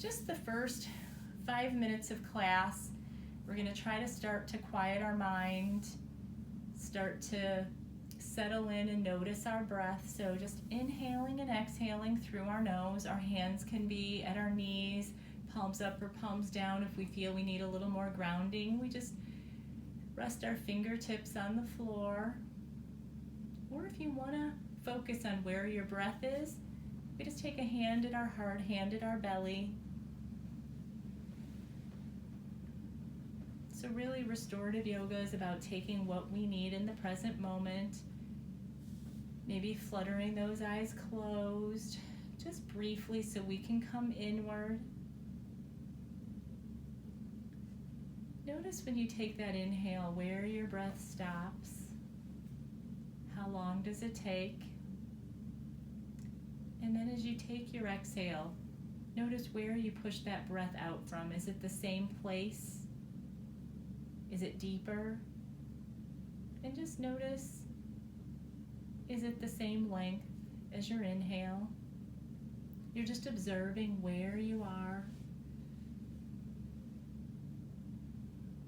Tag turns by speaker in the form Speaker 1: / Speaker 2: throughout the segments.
Speaker 1: just the first 5 minutes of class, we're going to try to start to quiet our mind, start to settle in and notice our breath. So just inhaling and exhaling through our nose. Our hands can be at our knees, palms up or palms down. If we feel we need a little more grounding, we just rest our fingertips on the floor. Or if you want to focus on where your breath is, we just take a hand at our heart, hand at our belly. So really, restorative yoga is about taking what we need in the present moment, maybe fluttering those eyes closed, just briefly so we can come inward. Notice when you take that inhale where your breath stops. How long does it take? And then as you take your exhale, notice where you push that breath out from. Is it the same place? Is it deeper? And just notice, is it the same length as your inhale? You're just observing where you are.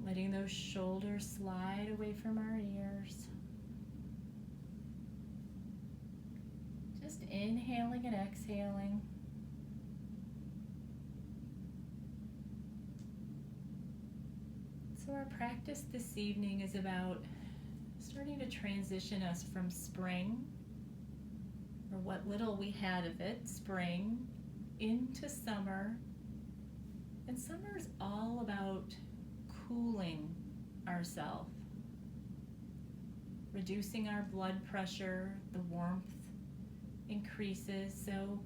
Speaker 1: Letting those shoulders slide away from our ears. Just inhaling and exhaling. So our practice this evening is about starting to transition us from spring, or what little we had of it, spring, into summer. And summer is all about cooling ourselves, reducing our blood pressure, the warmth increases. So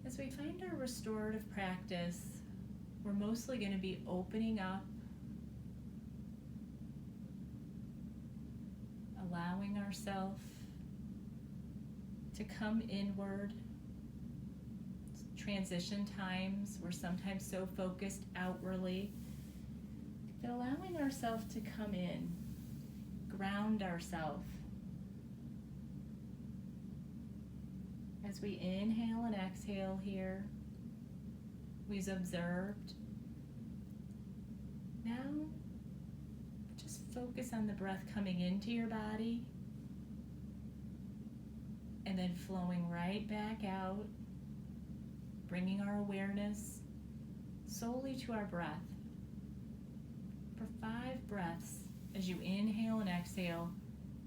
Speaker 1: as we find our restorative practice, we're mostly going to be opening up, allowing ourselves to come inward. Transition times, we're sometimes so focused outwardly, but allowing ourselves to come in, ground ourselves. As we inhale and exhale here, we've observed. Now, just focus on the breath coming into your body and then flowing right back out, bringing our awareness solely to our breath. For 5 breaths, as you inhale and exhale,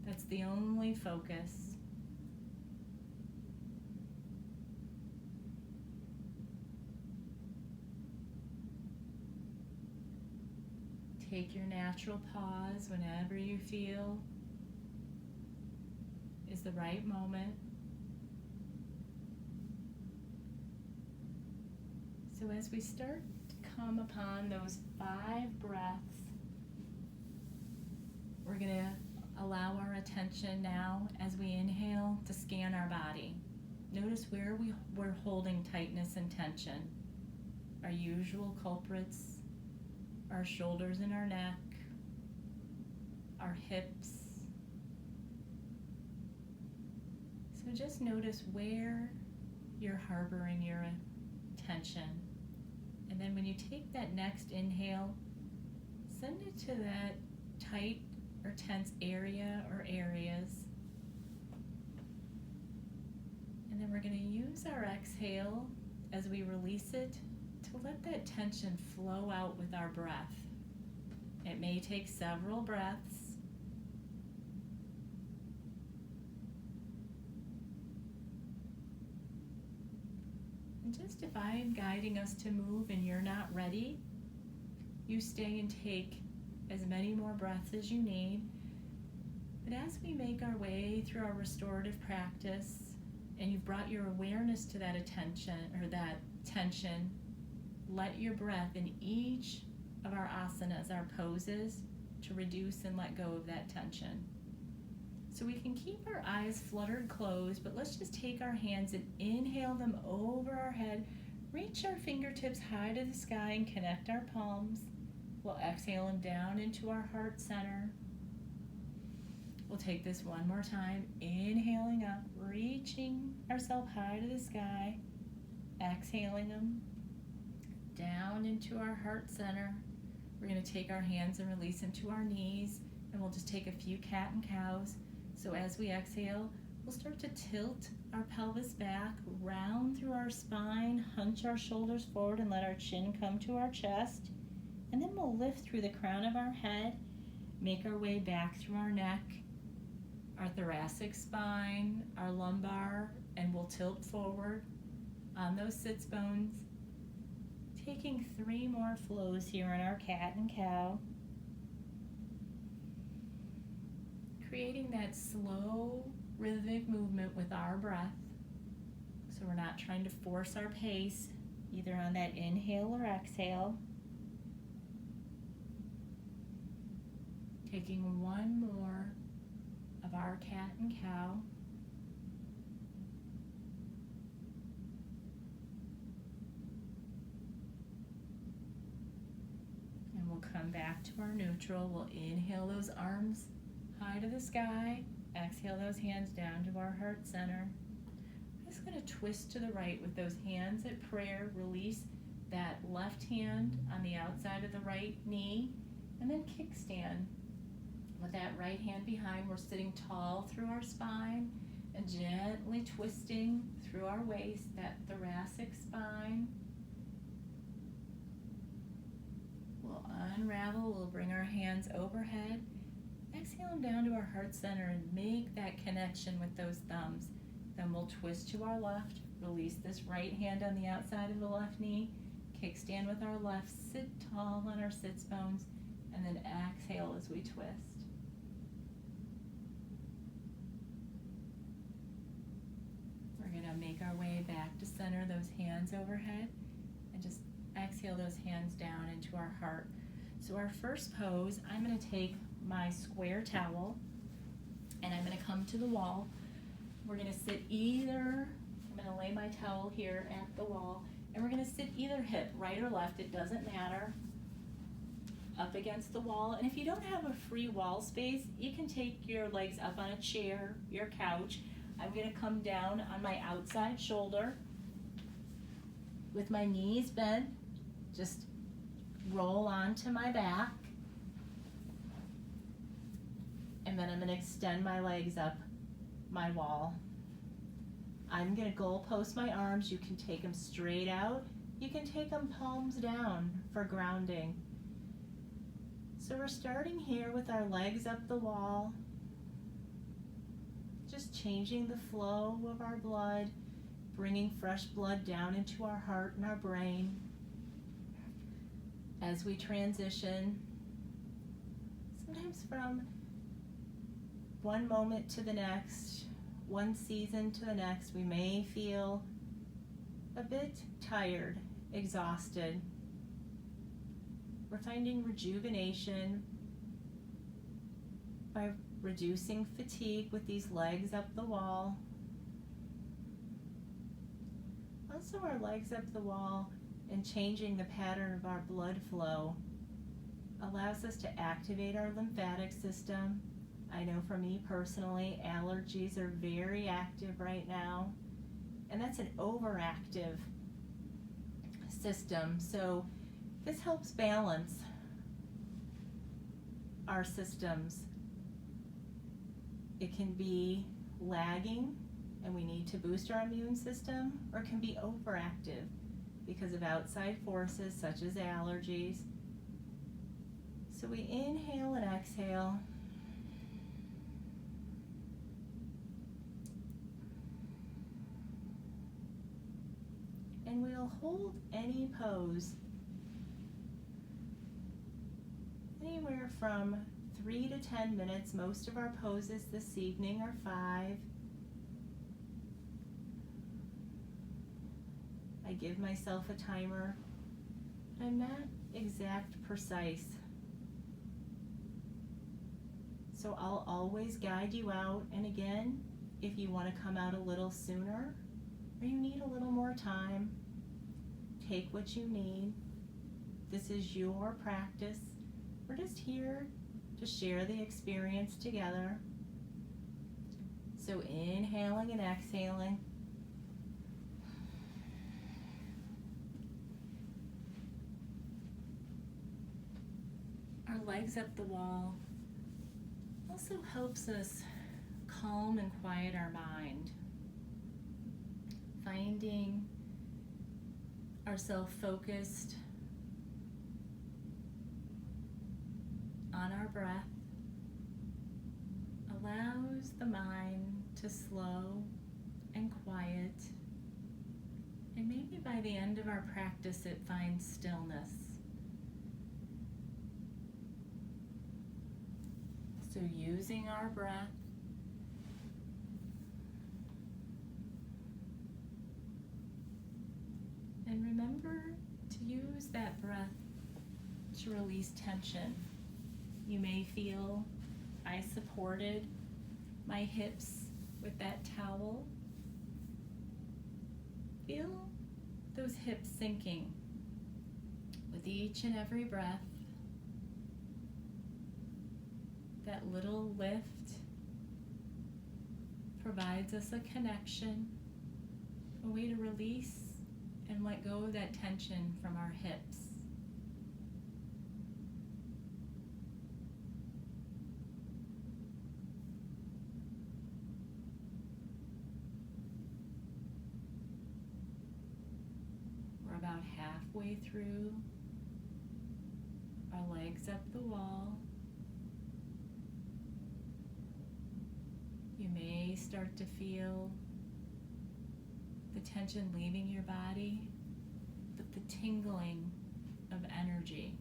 Speaker 1: that's the only focus. Take your natural pause whenever you feel is the right moment. So as we start to come upon those 5 breaths, we're going to allow our attention now as we inhale to scan our body. Notice where we're holding tightness and tension. Our usual culprits, our shoulders and our neck, our hips. So just notice where you're harboring your tension. And then when you take that next inhale, send it to that tight or tense area or areas. And then we're going to use our exhale as we release it to let that tension flow out with our breath. It may take several breaths. And just if I am guiding us to move and you're not ready, you stay and take as many more breaths as you need. But as we make our way through our restorative practice, and you've brought your awareness to that attention or that tension, let your breath in each of our asanas, our poses, to reduce and let go of that tension. So we can keep our eyes fluttered closed, but let's just take our hands and inhale them over our head, reach our fingertips high to the sky and connect our palms. We'll exhale them down into our heart center. We'll take this one more time, inhaling up, reaching ourselves high to the sky, exhaling them down into our heart center. We're going to take our hands and release them to our knees, and we'll just take a few cat and cows. So as we exhale, we'll start to tilt our pelvis back, round through our spine, hunch our shoulders forward and let our chin come to our chest. And then we'll lift through the crown of our head, make our way back through our neck, our thoracic spine, our lumbar, and we'll tilt forward on those sits bones. Taking 3 more flows here in our cat and cow. Creating that slow, rhythmic movement with our breath. So we're not trying to force our pace, either on that inhale or exhale. Taking 1 more of our cat and cow. And we'll come back to our neutral. We'll inhale those arms high to the sky. Exhale those hands down to our heart center. I'm just going to twist to the right with those hands at prayer. Release that left hand on the outside of the right knee, and then kickstand. With that right hand behind, we're sitting tall through our spine and gently twisting through our waist, that thoracic spine. We'll unravel, we'll bring our hands overhead. Exhale them down to our heart center and make that connection with those thumbs. Then we'll twist to our left, release this right hand on the outside of the left knee, kickstand with our left, sit tall on our sits bones, and then exhale as we twist. We're going to make our way back to center, those hands overhead, and just exhale those hands down into our heart. So our first pose, I'm going to take my square towel and I'm going to come to the wall. We're going to sit either, I'm going to lay my towel here at the wall, and we're going to sit either hip, right or left, it doesn't matter, up against the wall. And if you don't have a free wall space, you can take your legs up on a chair, your couch. I'm going to come down on my outside shoulder with my knees bent, just roll onto my back. And then I'm going to extend my legs up my wall. I'm going to goal post my arms. You can take them straight out. You can take them palms down for grounding. So we're starting here with our legs up the wall. Just changing the flow of our blood, bringing fresh blood down into our heart and our brain. As we transition, sometimes from one moment to the next, one season to the next, we may feel a bit tired, exhausted. We're finding rejuvenation by reducing fatigue with these legs up the wall. Also, our legs up the wall and changing the pattern of our blood flow allows us to activate our lymphatic system. I know for me personally, allergies are very active right now, and that's an overactive system. So this helps balance our systems. It can be lagging and we need to boost our immune system, or it can be overactive because of outside forces such as allergies. So we inhale and exhale. And we'll hold any pose anywhere from 3 to 10 minutes. Most of our poses this evening are 5. I give myself a timer. I'm not exact precise. So I'll always guide you out. And again, if you want to come out a little sooner or you need a little more time, take what you need. This is your practice. We're just here to share the experience together. So inhaling and exhaling. our legs up the wall also helps us calm and quiet our mind. Finding ourselves focused on our breath allows the mind to slow and quiet, and maybe by the end of our practice it finds stillness. So using our breath and remember to use that breath to release tension. You may feel I supported my hips with that towel. Feel those hips sinking with each and every breath. That little lift provides us a connection, a way to release and let go of that tension from our hips. We're about halfway through our legs up the wall. You may start to feel the tension leaving your body, but the tingling of energy.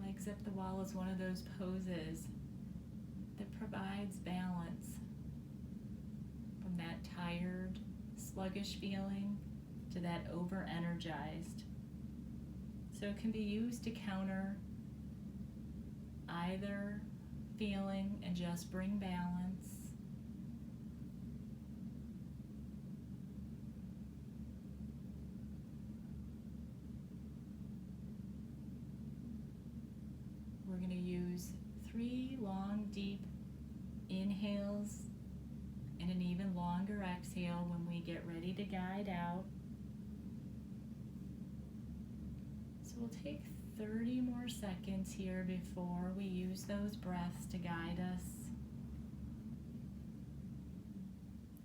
Speaker 1: Legs up the wall is one of those poses that provides balance from that tired, sluggish feeling to that over-energized. So it can be used to counter either feeling and just bring balance, we're going to use 3 long, deep inhales and an even longer exhale when we get ready to guide out. So we'll take 30 more seconds here before we use those breaths to guide us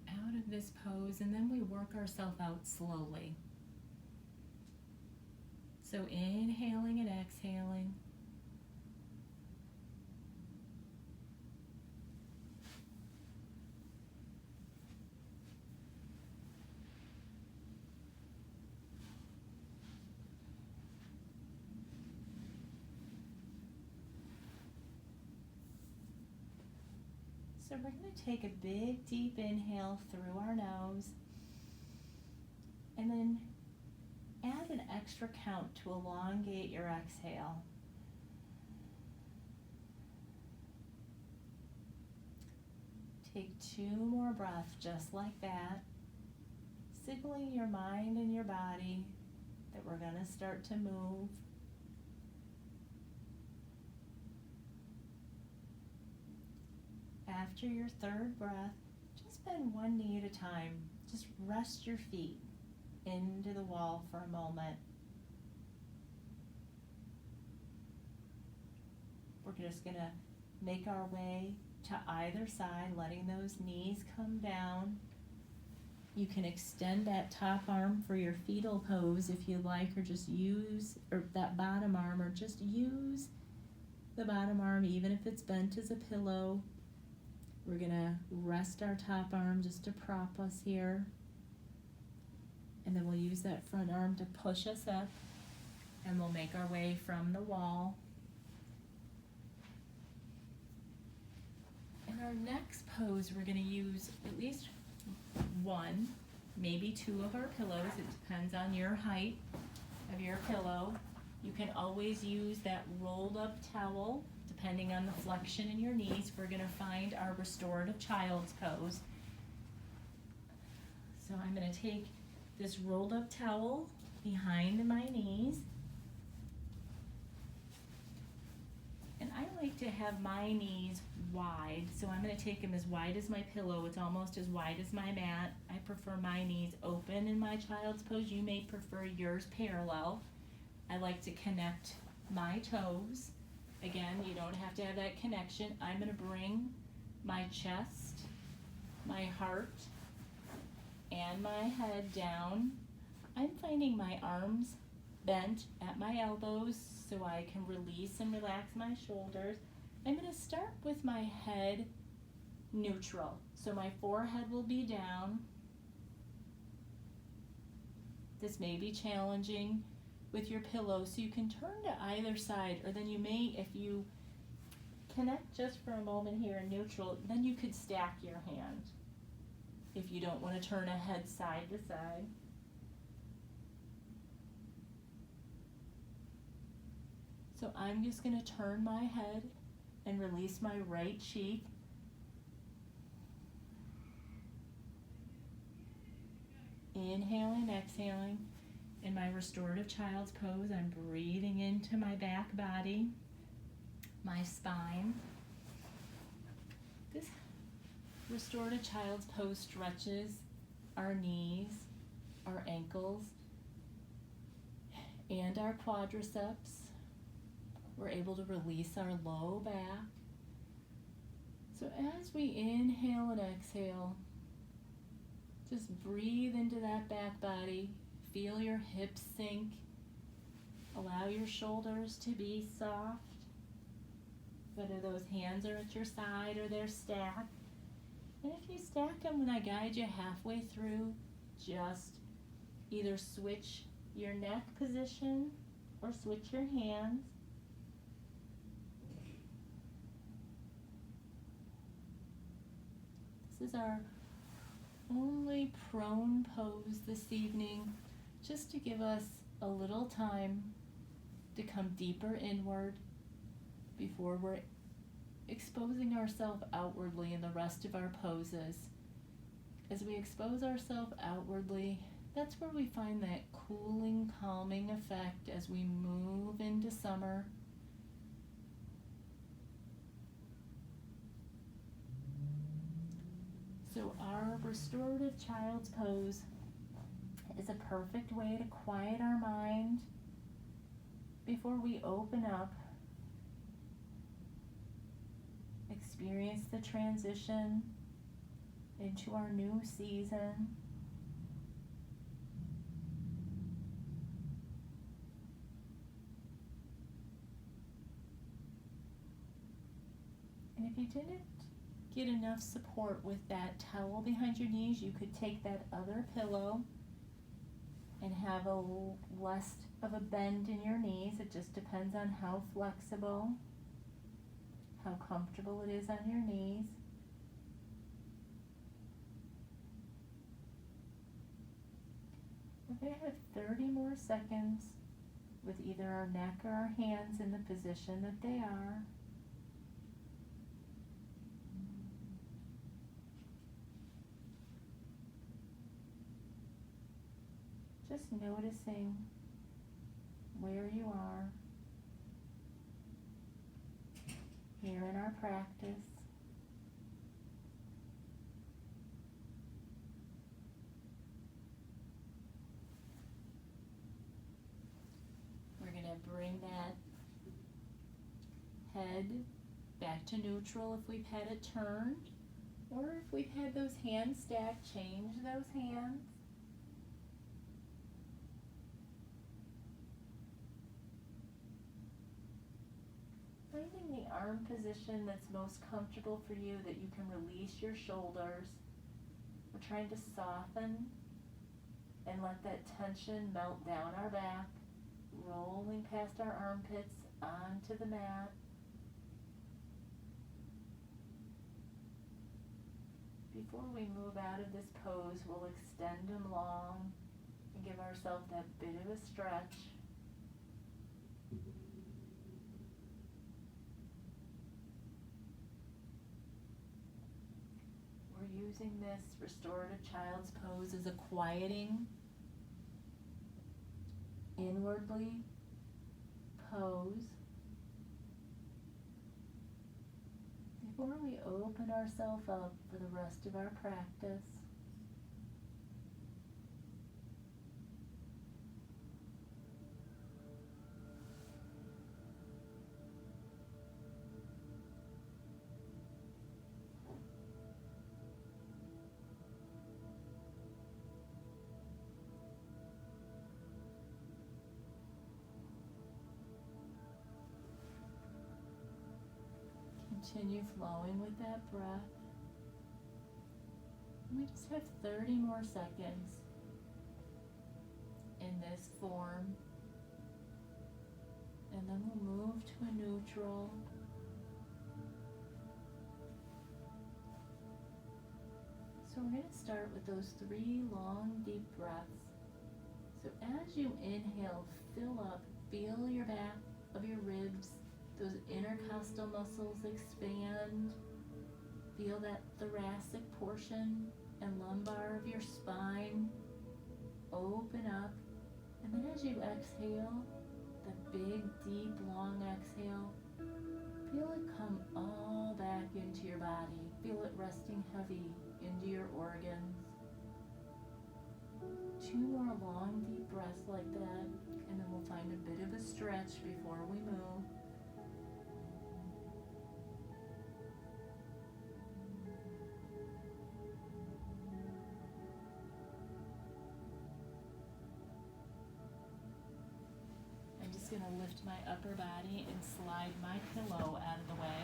Speaker 1: out of this pose, and then we work ourselves out slowly. So inhaling and exhaling. So we're going to take a big deep inhale through our nose and then add an extra count to elongate your exhale. Take 2 more breaths just like that, signaling your mind and your body that we're going to start to move. After your 3rd breath, just bend one knee at a time. Just rest your feet into the wall for a moment. We're just going to make our way to either side, letting those knees come down. You can extend that top arm for your fetal pose if you like, or just use that bottom arm, or just use the bottom arm even if it's bent as a pillow. We're going to rest our top arm just to prop us here. And then we'll use that front arm to push us up. And we'll make our way from the wall. In our next pose, we're going to use at least 1, maybe 2 of our pillows. It depends on your height of your pillow. You can always use that rolled up towel. Depending on the flexion in your knees, we're going to find our restorative child's pose. So I'm going to take this rolled up towel behind my knees. And I like to have my knees wide, so I'm going to take them as wide as my pillow. It's almost as wide as my mat. I prefer my knees open in my child's pose. You may prefer yours parallel. I like to connect my toes. Again, you don't have to have that connection. I'm going to bring my chest, my heart, and my head down. I'm finding my arms bent at my elbows so I can release and relax my shoulders. I'm going to start with my head neutral. So my forehead will be down. This may be challenging with your pillow, so you can turn to either side, or then you may, if you connect just for a moment here in neutral, then you could stack your hand if you don't want to turn a head side to side. So I'm just going to turn my head and release my right cheek. Inhaling, exhaling. In my restorative child's pose, I'm breathing into my back body, my spine. This restorative child's pose stretches our knees, our ankles, and our quadriceps. We're able to release our low back. So as we inhale and exhale, just breathe into that back body. Feel your hips sink. Allow your shoulders to be soft, whether those hands are at your side or they're stacked. And if you stack them when I guide you halfway through, just either switch your neck position or switch your hands. This is our only prone pose this evening, just to give us a little time to come deeper inward before we're exposing ourselves outwardly in the rest of our poses. As we expose ourselves outwardly, that's where we find that cooling, calming effect as we move into summer. So our restorative child's pose is a perfect way to quiet our mind before we open up, experience the transition into our new season. And if you didn't get enough support with that towel behind your knees, you could take that other pillow and have a less of a bend in your knees. It just depends on how flexible, how comfortable it is on your knees. We're going to have 30 more seconds with either our neck or our hands in the position that they are. Just noticing where you are here in our practice. We're going to bring that head back to neutral if we've had it turned, or if we've had those hands stacked, change those hands. Finding the arm position that's most comfortable for you, that you can release your shoulders. We're trying to soften and let that tension melt down our back, rolling past our armpits onto the mat. Before we move out of this pose, we'll extend them long and give ourselves that bit of a stretch. We're using this restorative child's pose as a quieting, inwardly pose before we open ourselves up for the rest of our practice. continue flowing with that breath. And we just have 30 more seconds in this form. And then we'll move to a neutral. So we're going to start with those 3 long, deep breaths. So as you inhale, fill up, feel your back of your ribs, those intercostal muscles expand. Feel that thoracic portion and lumbar of your spine open up. And then as you exhale, the big, deep, long exhale, feel it come all back into your body. Feel it resting heavy into your organs. 2 more long, deep breaths like that, and then we'll find a bit of a stretch before we move. I'm just going to lift my upper body and slide my pillow out of the way.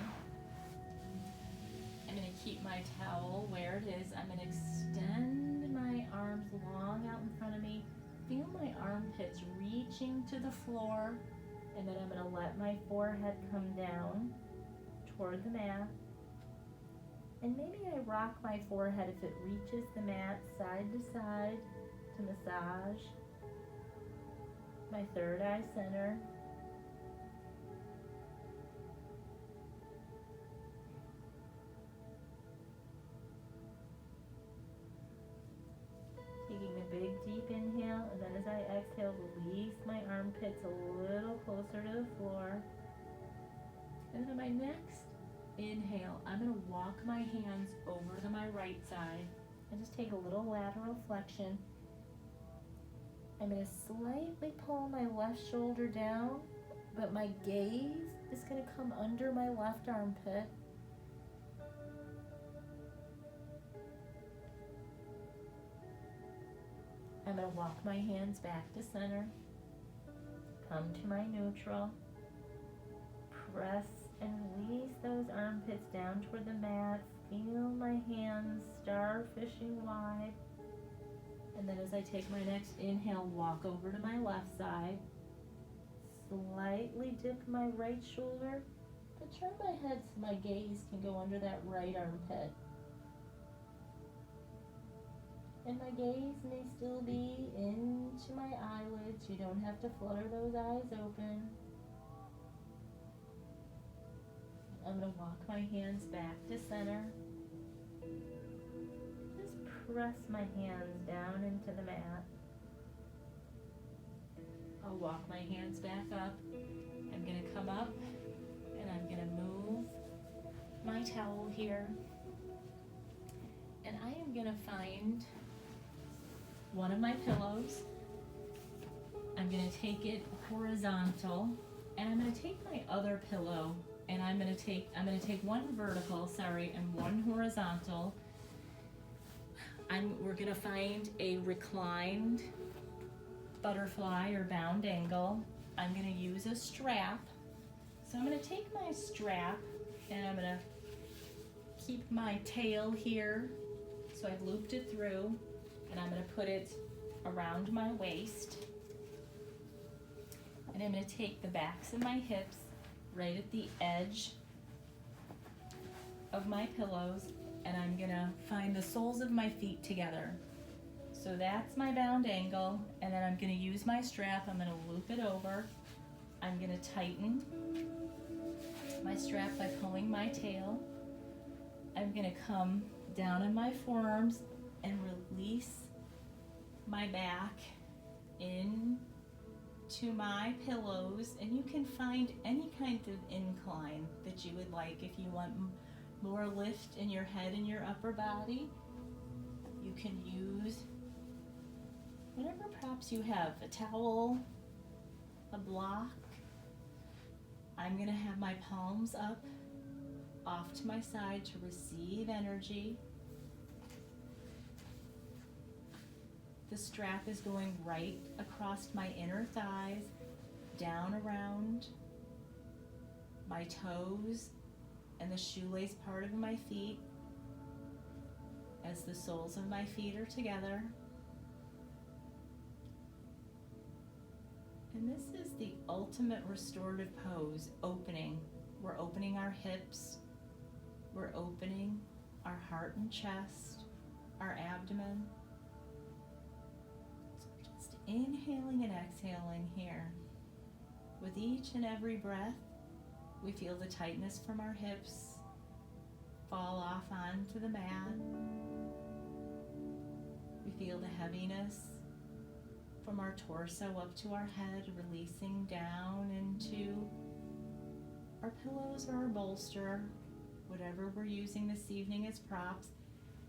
Speaker 1: I'm going to keep my towel where it is. I'm going to extend my arms long out in front of me. Feel my armpits reaching to the floor, and then I'm going to let my forehead come down toward the mat. And maybe I rock my forehead if it reaches the mat side to side to massage my third eye center. Taking a big deep inhale, and then as I exhale, release my armpits a little closer to the floor. And then on my next inhale, I'm going to walk my hands over to my right side and just take a little lateral flexion. I'm going to slightly pull my left shoulder down, but my gaze is going to come under my left armpit. I'm going to walk my hands back to center, come to my neutral, press and release those armpits down toward the mat, feel my hands starfishing wide, and then as I take my next inhale, walk over to my left side, slightly dip my right shoulder, but turn my head so my gaze can go under that right armpit. And my gaze may still be into my eyelids. You don't have to flutter those eyes open. I'm going to walk my hands back to center. Just press my hands down into the mat. I'll walk my hands back up. I'm going to come up and I'm going to move my towel here. And I am going to find one of my pillows. I'm going to take it horizontal, and I'm going to take my other pillow, and I'm going to take one vertical, and one horizontal. We're going to find a reclined butterfly or bound angle. I'm going to use a strap. So I'm going to take my strap, and I'm going to keep my tail here. So I've looped it through, and I'm going to put it around my waist. And I'm going to take the backs of my hips right at the edge of my pillows, and I'm going to find the soles of my feet together. So that's my bound angle, and then I'm going to use my strap. I'm going to loop it over. I'm going to tighten my strap by pulling my tail. I'm going to come down on my forearms and release my back into my pillows, and you can find any kind of incline that you would like. If you want more lift in your head and your upper body, you can use whatever props you have, a towel, a block. I'm going to have my palms up off to my side to receive energy. The strap is going right across my inner thighs, down around my toes and the shoelace part of my feet as the soles of my feet are together. And this is the ultimate restorative pose, opening. We're opening our hips, we're opening our heart and chest, our abdomen. So just inhaling and exhaling here. With each and every breath, we feel the tightness from our hips fall off onto the mat. We feel the heaviness from our torso up to our head, releasing down into our pillows or our bolster, whatever we're using this evening as props,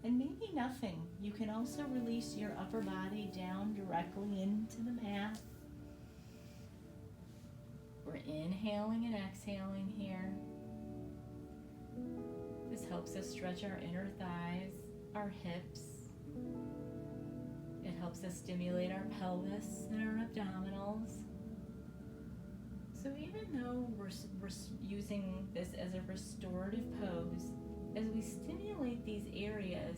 Speaker 1: and maybe nothing. You can also release your upper body down directly into the mat. We're inhaling and exhaling here. This helps us stretch our inner thighs, our hips. It helps us stimulate our pelvis and our abdominals. So even though we're using this as a restorative pose, as we stimulate these areas,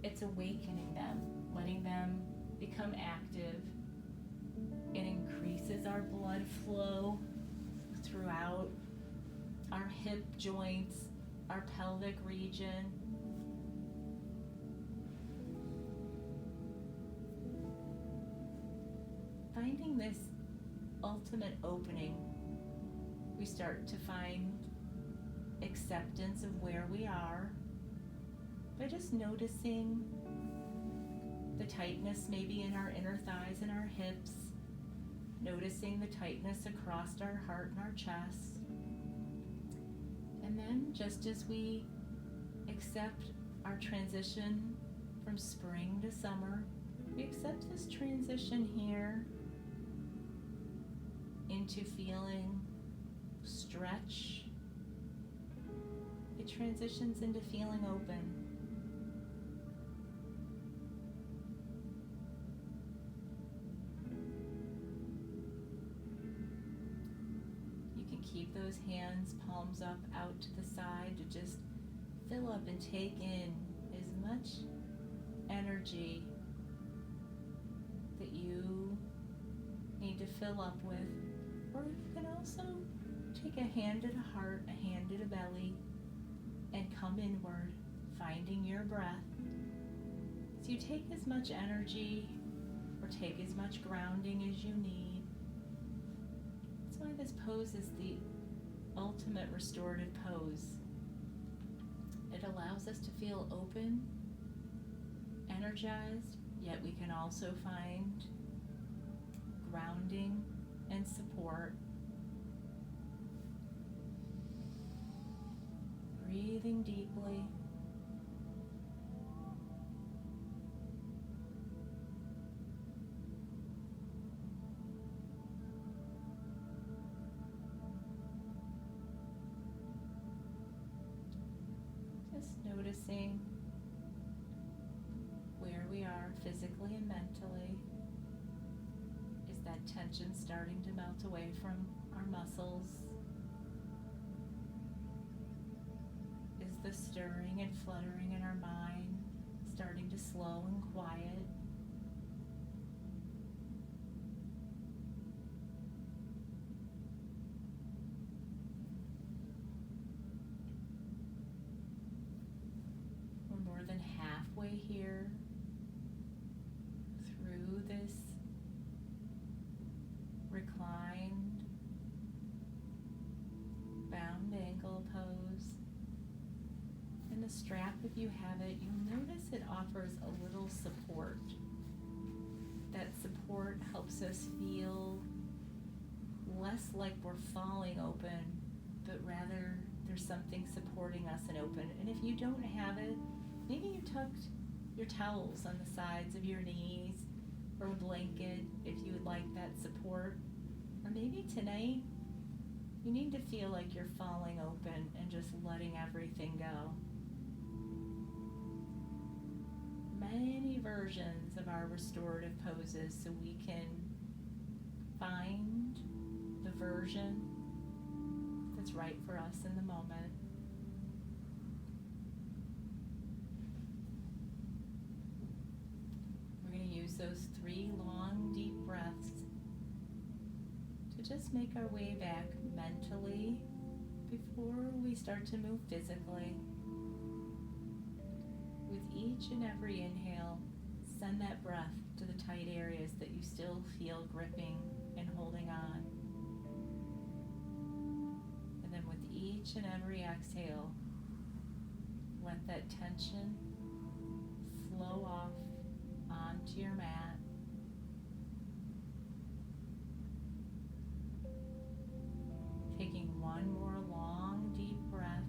Speaker 1: it's awakening them, letting them become active. It increases our blood flow throughout our hip joints, our pelvic region. Finding this ultimate opening, we start to find acceptance of where we are by just noticing the tightness maybe in our inner thighs and our hips, noticing the tightness across our heart and our chest. And then just as we accept our transition from spring to summer, we accept this transition here into feeling stretch. It transitions into feeling open. You can keep those hands, palms up, out to the side to just fill up and take in as much energy that you need to fill up with. Or you can also take a hand at a heart, a hand at a belly, and come inward, finding your breath. So you take as much energy or take as much grounding as you need. That's why this pose is the ultimate restorative pose. It allows us to feel open, energized, yet we can also find grounding and support. Breathing deeply. Just noticing where we are physically and mentally. Is that tension starting to melt away from our muscles? Is the stirring and fluttering in our mind starting to slow and quiet? We're more than halfway here through this reclined, bound ankle pose. And the strap, if you have it, you'll notice it offers a little support. That support helps us feel less like we're falling open, but rather there's something supporting us and open. And if you don't have it, maybe you tucked your towels on the sides of your knees, or a blanket if you would like that support. Or maybe tonight you need to feel like you're falling open and just letting everything go. Many versions of our restorative poses, so we can find the version that's right for us in the moment. those 3 long, deep breaths to just make our way back mentally before we start to move physically. With each and every inhale, send that breath to the tight areas that you still feel gripping and holding on. And then with each and every exhale, let that tension flow off onto your mat. Taking one more long, deep breath.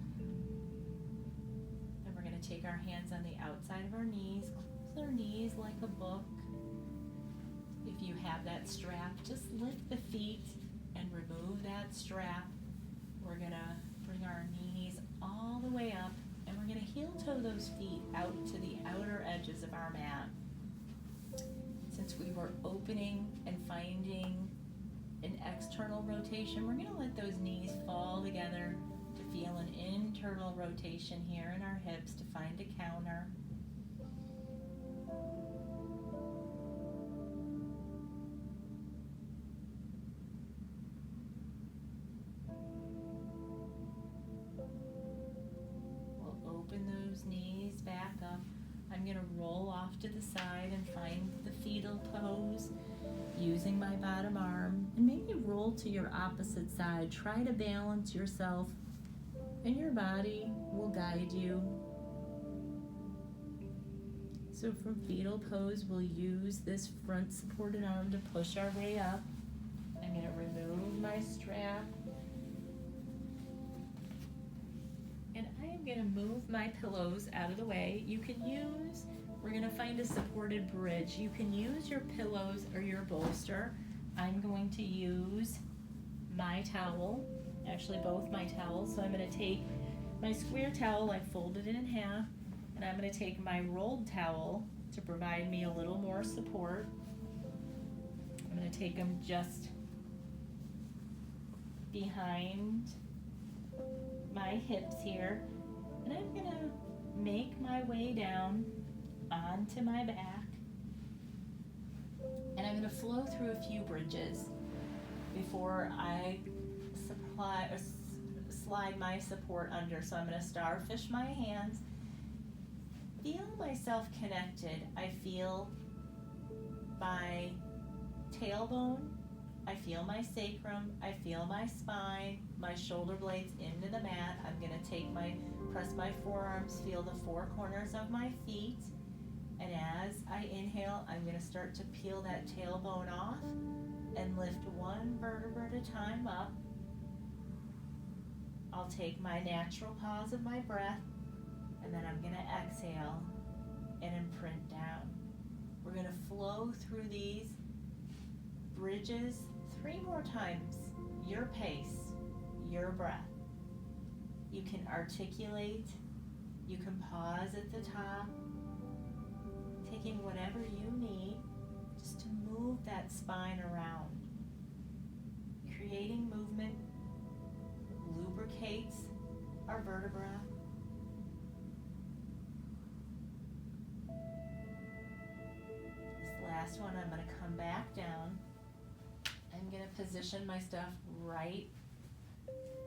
Speaker 1: And we're going to take our hands on the outside of our knees, close our knees like a book. If you have that strap, just lift the feet and remove that strap. We're going to bring our knees all the way up, and we're going to heel toe those feet out to the outer edges of our mat. Since we were opening and finding an external rotation, we're going to let those knees fall together to feel an internal rotation here in our hips to find a counter. We'll open those knees back up. I'm going to roll off to the side and find the fetal pose using my bottom arm, and maybe roll to your opposite side. Try to balance yourself, and your body will guide you. So from fetal pose, we'll use this front supported arm to push our way up. I'm going to remove my strap, and I am going to move my pillows out of the way. We're going to find a supported bridge. You can use your pillows or your bolster. I'm going to use my towel, actually both my towels. So I'm going to take my square towel, I folded it in half, and I'm going to take my rolled towel to provide me a little more support. I'm going to take them just behind my hips here, and I'm going to make my way down onto my back, and I'm going to flow through a few bridges before I slide my support under. So I'm going to starfish my hands, feel myself connected. I feel my tailbone, I feel my sacrum, I feel my spine, my shoulder blades into the mat. I'm going to press my forearms, feel the 4 corners of my feet. And as I inhale, I'm going to start to peel that tailbone off and lift one vertebra at a time up. I'll take my natural pause of my breath, and then I'm going to exhale and imprint down. We're going to flow through these bridges 3 more times, your pace, your breath. You can articulate, you can pause at the top, taking whatever you need just to move that spine around. Creating movement lubricates our vertebra. This last one, I'm going to come back down. I'm going to position my stuff right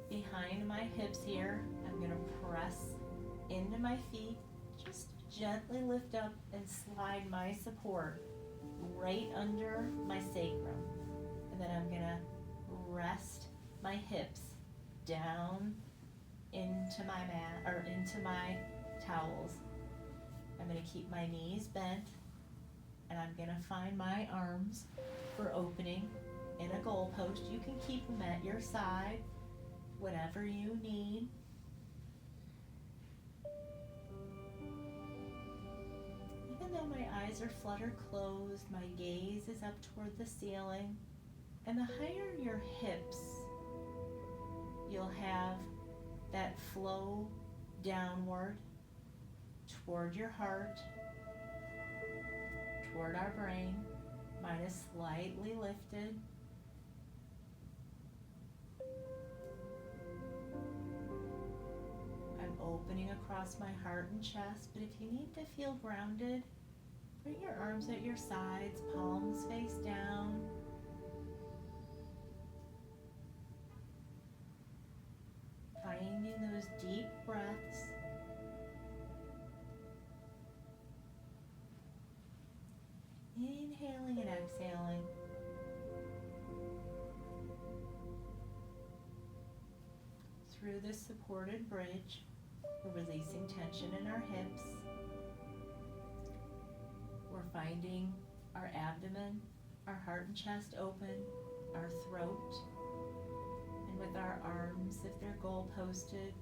Speaker 1: behind my hips here. I'm going to press into my feet, just gently lift up and slide my support right under my sacrum. And then I'm going to rest my hips down into my mat or into my towels. I'm going to keep my knees bent, and I'm going to find my arms for opening in a goalpost. You can keep them at your side, whatever you need. Even though my eyes are flutter closed, my gaze is up toward the ceiling, and the higher your hips, you'll have that flow downward toward your heart, toward our brain. Mine is slightly lifted. I'm opening across my heart and chest, but if you need to feel grounded, Bring your arms at your sides, palms face down. Finding those deep breaths. Inhaling and exhaling. Through this supported bridge, we're releasing tension in our hips. We're finding our abdomen, our heart and chest open, our throat, and with our arms, if they're goal posted,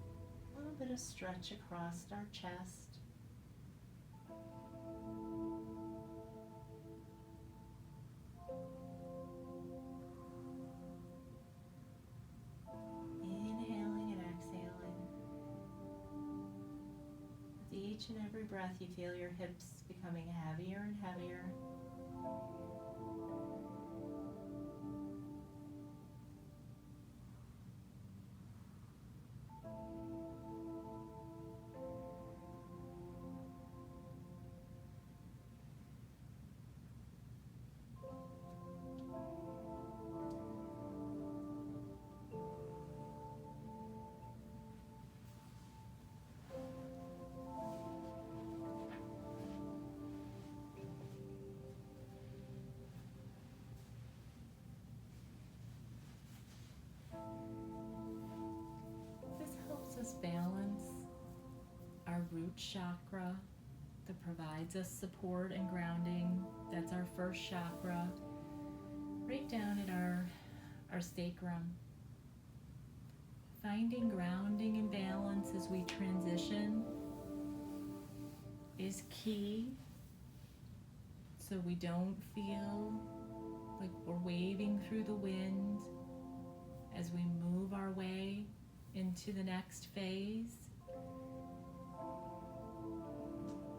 Speaker 1: a little bit of stretch across our chest. Inhaling and exhaling. With each and every breath, you feel your hips becoming heavier and heavier. This helps us balance our root chakra that provides us support and grounding. That's our first chakra, right down at our sacrum. Finding grounding and balance as we transition is key, so we don't feel like we're waving through the wind as we move our way into the next phase.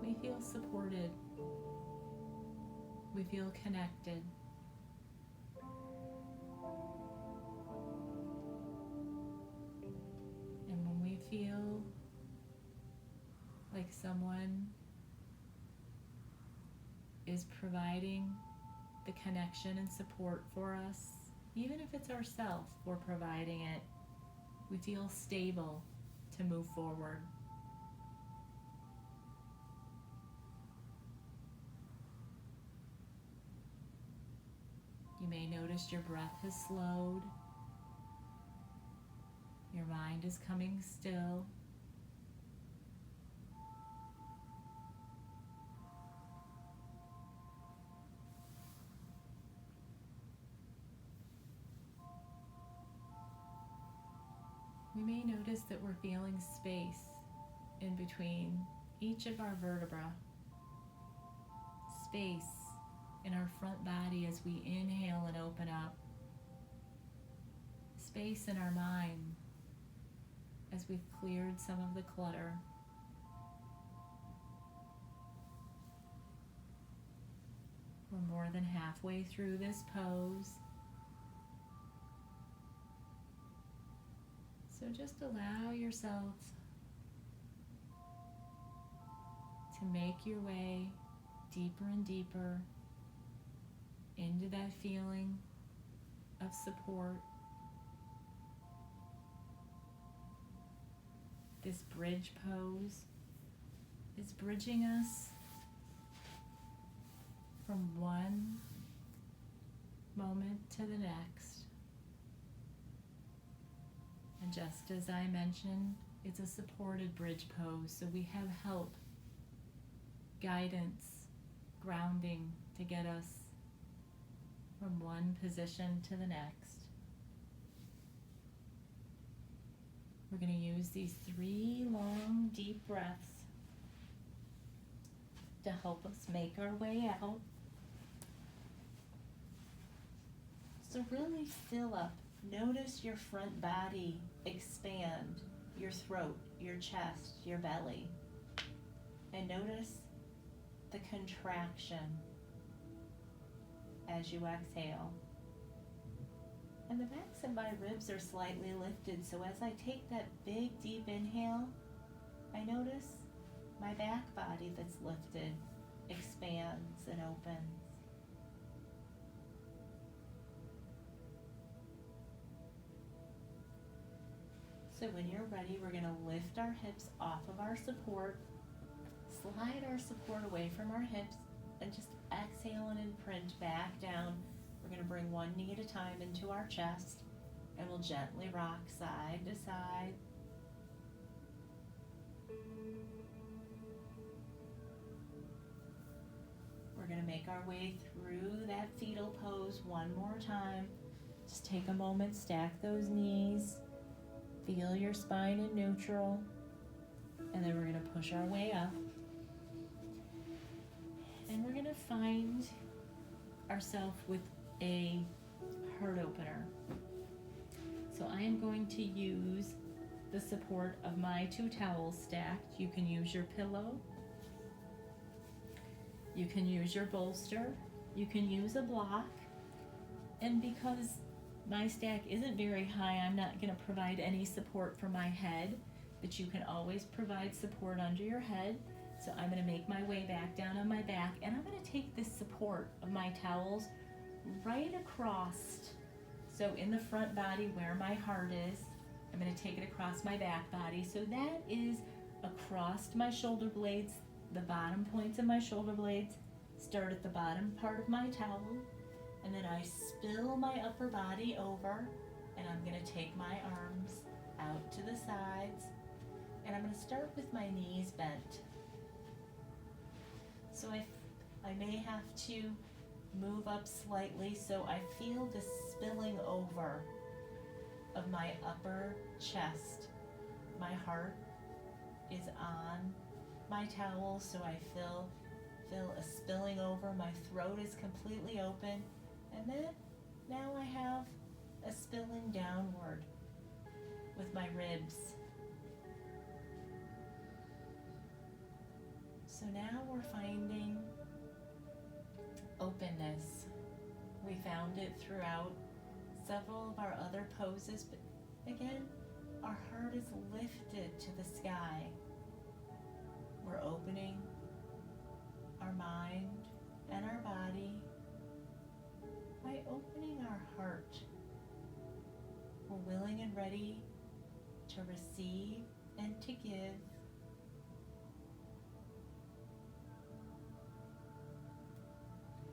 Speaker 1: We feel supported. We feel connected. And when we feel like someone is providing the connection and support for us, even if it's ourselves, we're providing it, we feel stable to move forward. You may notice your breath has slowed. Your mind is coming still. We may notice that we're feeling space in between each of our vertebrae. Space in our front body as we inhale and open up. Space in our mind as we've cleared some of the clutter. We're more than halfway through this pose. So just allow yourself to make your way deeper and deeper into that feeling of support. This bridge pose is bridging us from one moment to the next. And just as I mentioned, it's a supported bridge pose, so we have help, guidance, grounding to get us from one position to the next. We're going to use these 3 long, deep breaths to help us make our way out. So really fill up. Notice your front body expand, your throat, your chest, your belly. And notice the contraction as you exhale. And the backs of my ribs are slightly lifted, so as I take that big deep inhale, I notice my back body that's lifted expands and opens. So when you're ready, we're going to lift our hips off of our support, slide our support away from our hips, and just exhale and imprint back down. We're going to bring one knee at a time into our chest, and we'll gently rock side to side. We're going to make our way through that fetal pose one more time. Just take a moment, stack those knees, feel your spine in neutral, and then we're going to push our way up. And we're going to find ourselves with a heart opener. So I am going to use the support of my 2 towels stacked. You can use your pillow. You can use your bolster. You can use a block. And because my stack isn't very high, I'm not going to provide any support for my head, but you can always provide support under your head. So I'm going to make my way back down on my back, and I'm going to take this support of my towels right across. So in the front body where my heart is, I'm going to take it across my back body. So that is across my shoulder blades. The bottom points of my shoulder blades start at the bottom part of my towel, and then I spill my upper body over, and I'm going to take my arms out to the sides, and I'm going to start with my knees bent. So I may have to move up slightly so I feel the spilling over of my upper chest. My heart is on my towel, so I feel a spilling over. My throat is completely open, and then now I have a spilling downward with my ribs. So now we're finding openness. We found it throughout several of our other poses, but again, our heart is lifted to the sky. We're opening our mind and our body. By opening our heart, we're willing and ready to receive and to give.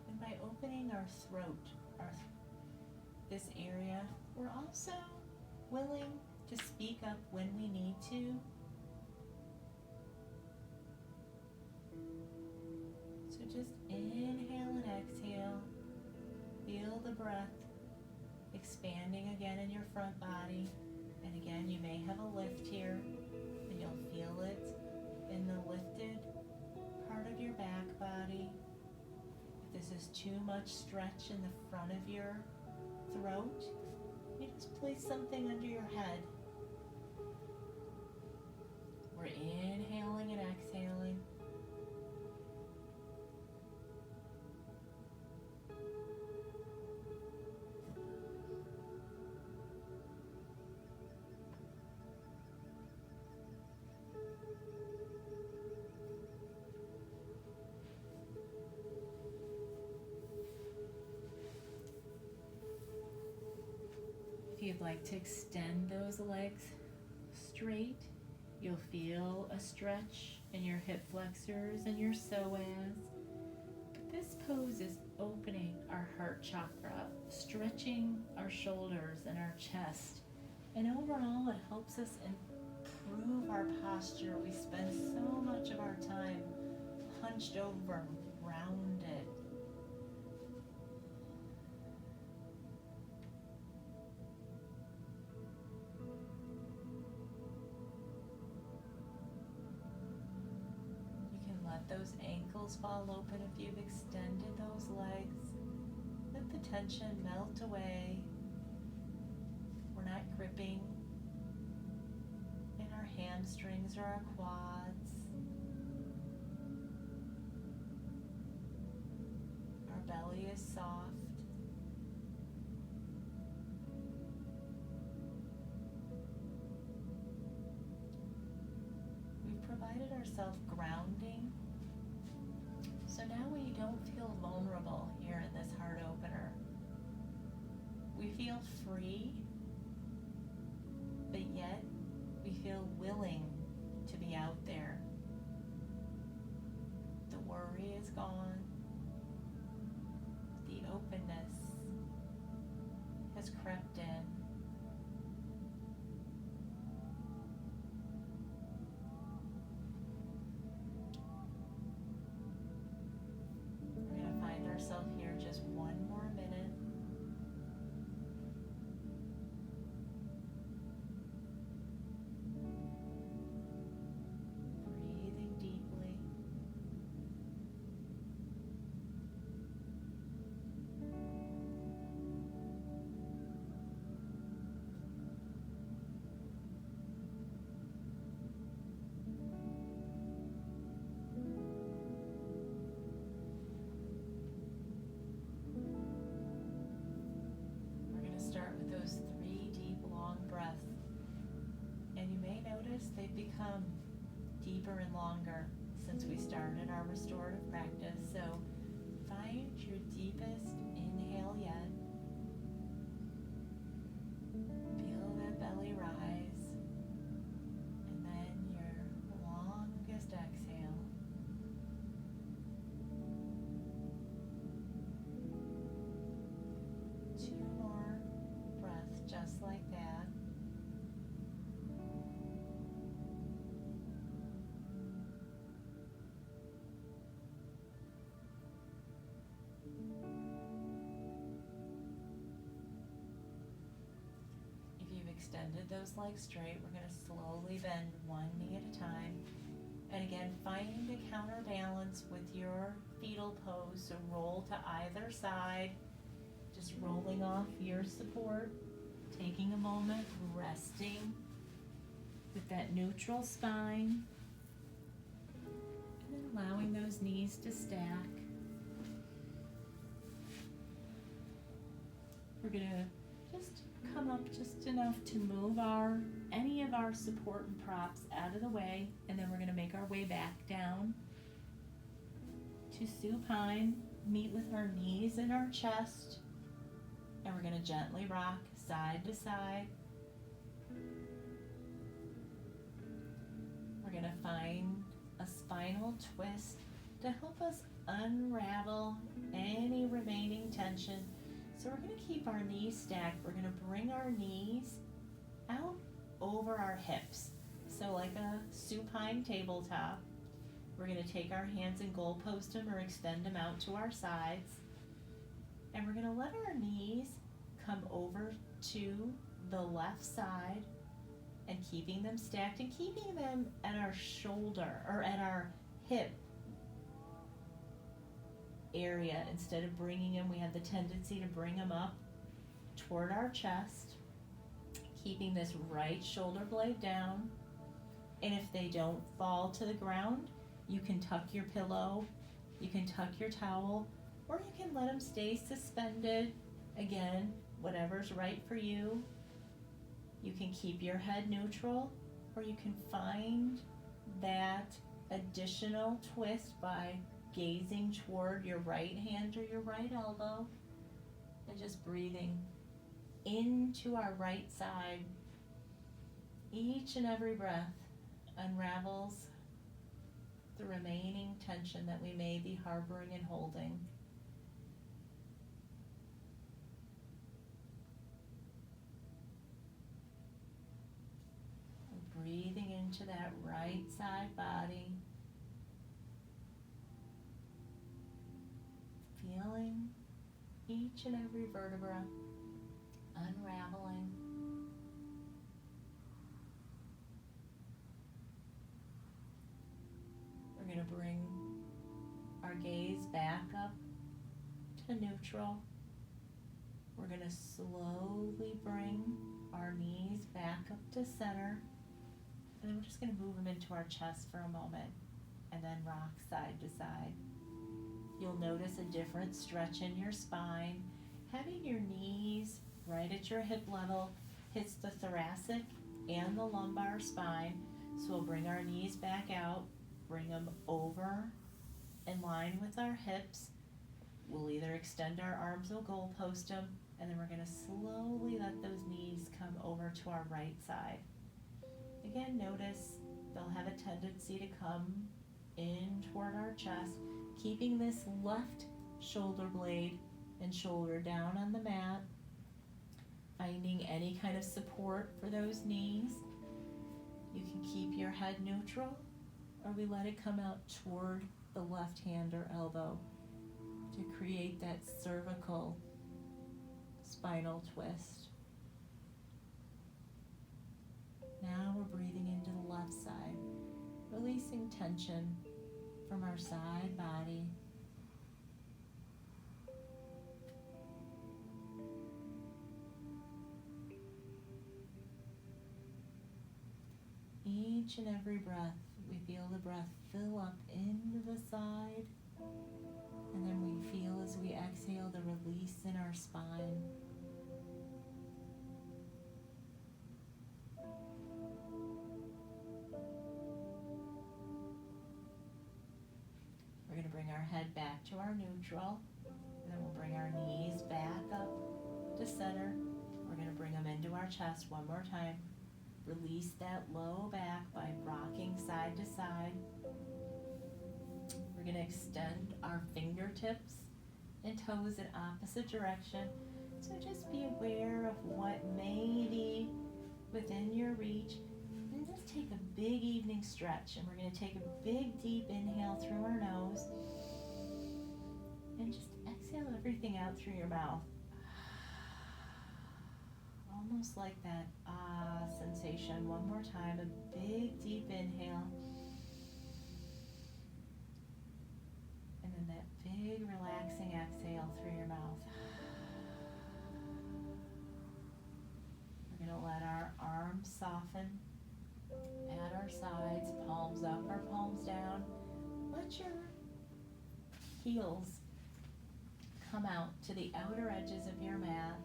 Speaker 1: And by opening our throat, this area, we're also willing to speak up when we need to. So just inhale and exhale. Feel the breath expanding again in your front body. And again, you may have a lift here, and you'll feel it in the lifted part of your back body. If this is too much stretch in the front of your throat, you just place something under your head. We're inhaling and exhaling. If you'd like to extend those legs straight, you'll feel a stretch in your hip flexors and your psoas. But this pose is opening our heart chakra, stretching our shoulders and our chest. And overall, it helps us improve our posture. We spend so much of our time hunched over, rounded. Those ankles fall open if you've extended those legs. Let the tension melt away. We're not gripping in our hamstrings or our quads. Our belly is soft. We've provided ourselves grounding. So now we don't feel vulnerable here in this heart opener. We feel free, but yet we feel willing to be out there. The worry is gone. The openness has crept in. We're going to find ourselves here just one more minute. Breathing deeply. We're going to start with those 3 deep, long breaths. And you may notice they've become deeper and longer since we started our restorative practice. So find your deepest inhale yet. Feel that belly rise. And then your longest exhale. Two more breaths just like that. If you've extended those legs straight, we're going to slowly bend one knee at a time. And again, find a counterbalance with your fetal pose. So roll to either side, just rolling off your support, taking a moment, resting with that neutral spine, and then allowing those knees to stack. We're going to just come up just enough to move any of our support and props out of the way, and then we're going to make our way back down to supine, meet with our knees in our chest, and we're going to gently rock side to side. We're going to find a spinal twist to help us unravel any remaining tension. So we're going to keep our knees stacked. We're going to bring our knees out over our hips. So like a supine tabletop. We're going to take our hands and goalpost them or extend them out to our sides. And we're going to let our knees come over to the left side and keeping them stacked and keeping them at our shoulder or at our hip area. Instead of bringing them, we have the tendency to bring them up toward our chest, keeping this right shoulder blade down. And if they don't fall to the ground, you can tuck your pillow, you can tuck your towel, or you can let them stay suspended. Again, whatever's right for you. You can keep your head neutral, or you can find that additional twist by gazing toward your right hand or your right elbow and just breathing into our right side. Each and every breath unravels the remaining tension that we may be harboring and holding. Breathing into that right side body. Feeling each and every vertebra unraveling. We're going to bring our gaze back up to neutral. We're going to slowly bring our knees back up to center. And then we're just going to move them into our chest for a moment and then rock side to side. You'll notice a different stretch in your spine. Having your knees right at your hip level hits the thoracic and the lumbar spine. So we'll bring our knees back out, bring them over in line with our hips. We'll either extend our arms or goalpost them, and then we're going to slowly let those knees come over to our right side. Again, notice they'll have a tendency to come in toward our chest, keeping this left shoulder blade and shoulder down on the mat, finding any kind of support for those knees. You can keep your head neutral, or we let it come out toward the left hand or elbow to create that cervical spinal twist. Now we're breathing into the left side, releasing tension from our side body. Each and every breath, we feel the breath fill up into the side, and then we feel as we exhale the release in our spine. We're going to bring our head back to our neutral, and then we'll bring our knees back up to center. We're going to bring them into our chest one more time. Release that low back by rocking side to side. We're going to extend our fingertips and toes in opposite direction. So just be aware of what may be within your reach. And just take a big evening stretch. And we're going to take a big deep inhale through our nose. And just exhale everything out through your mouth. Almost like that sensation. One more time, a big deep inhale. And then that big relaxing exhale through your mouth. We're going to let our arms soften at our sides, palms up or palms down. Let your heels come out to the outer edges of your mat.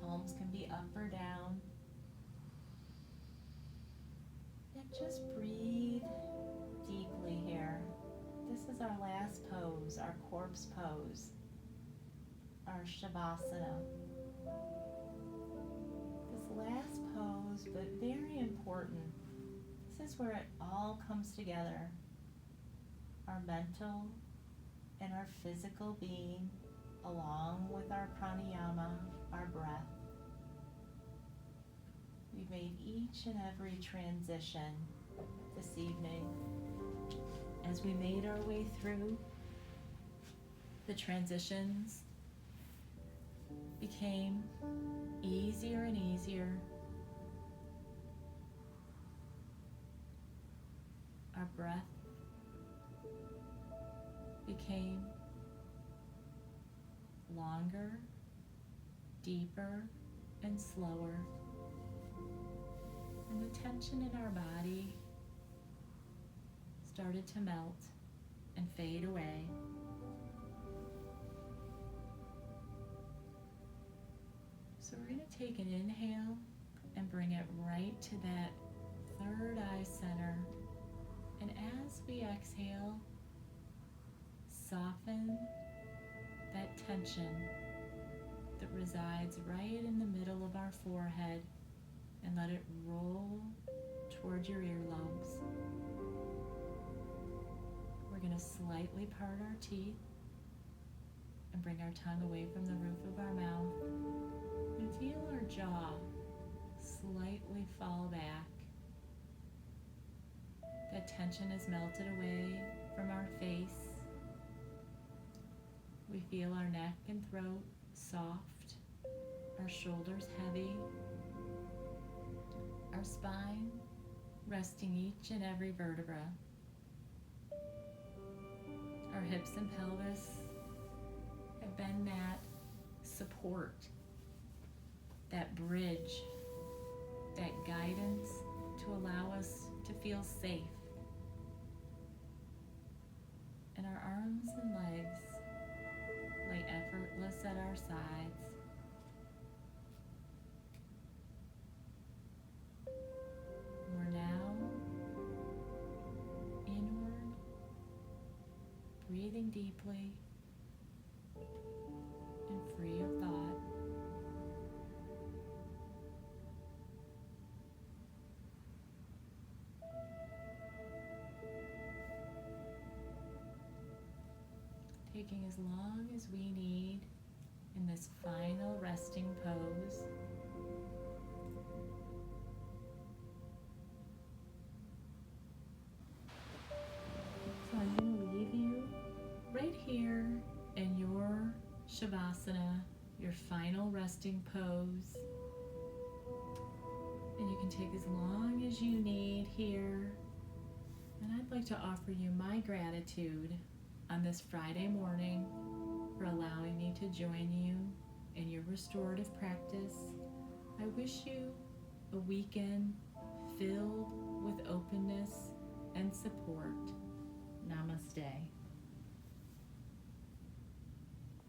Speaker 1: Palms can be up or down. And just breathe deeply here. This is our last pose, our corpse pose, our Shavasana. This last pose, but very important. This is where it all comes together. Our mental and our physical being, along with our pranayama, our breath. We've made each and every transition this evening. As we made our way through, the transitions became easier and easier. Our breath became longer, deeper, and slower. And the tension in our body started to melt and fade away. So we're going to take an inhale and bring it right to that third eye center. And as we exhale, soften that tension that resides right in the middle of our forehead and let it roll toward your earlobes. We're going to slightly part our teeth and bring our tongue away from the roof of our mouth and feel our jaw slightly fall back. That tension is melted away from our face. We feel our neck and throat soft, our shoulders heavy, our spine resting each and every vertebra. Our hips and pelvis have been that support, that bridge, that guidance to allow us to feel safe. And our arms and legs lay effortless at our sides. We're now inward deeply and free of thought. Taking as long as we need in this final resting pose. So I'm going to leave you right here in your Shavasana, your final resting pose. And you can take as long as you need here. And I'd like to offer you my gratitude on this Friday morning for allowing me to join you in your restorative practice. I wish you a weekend filled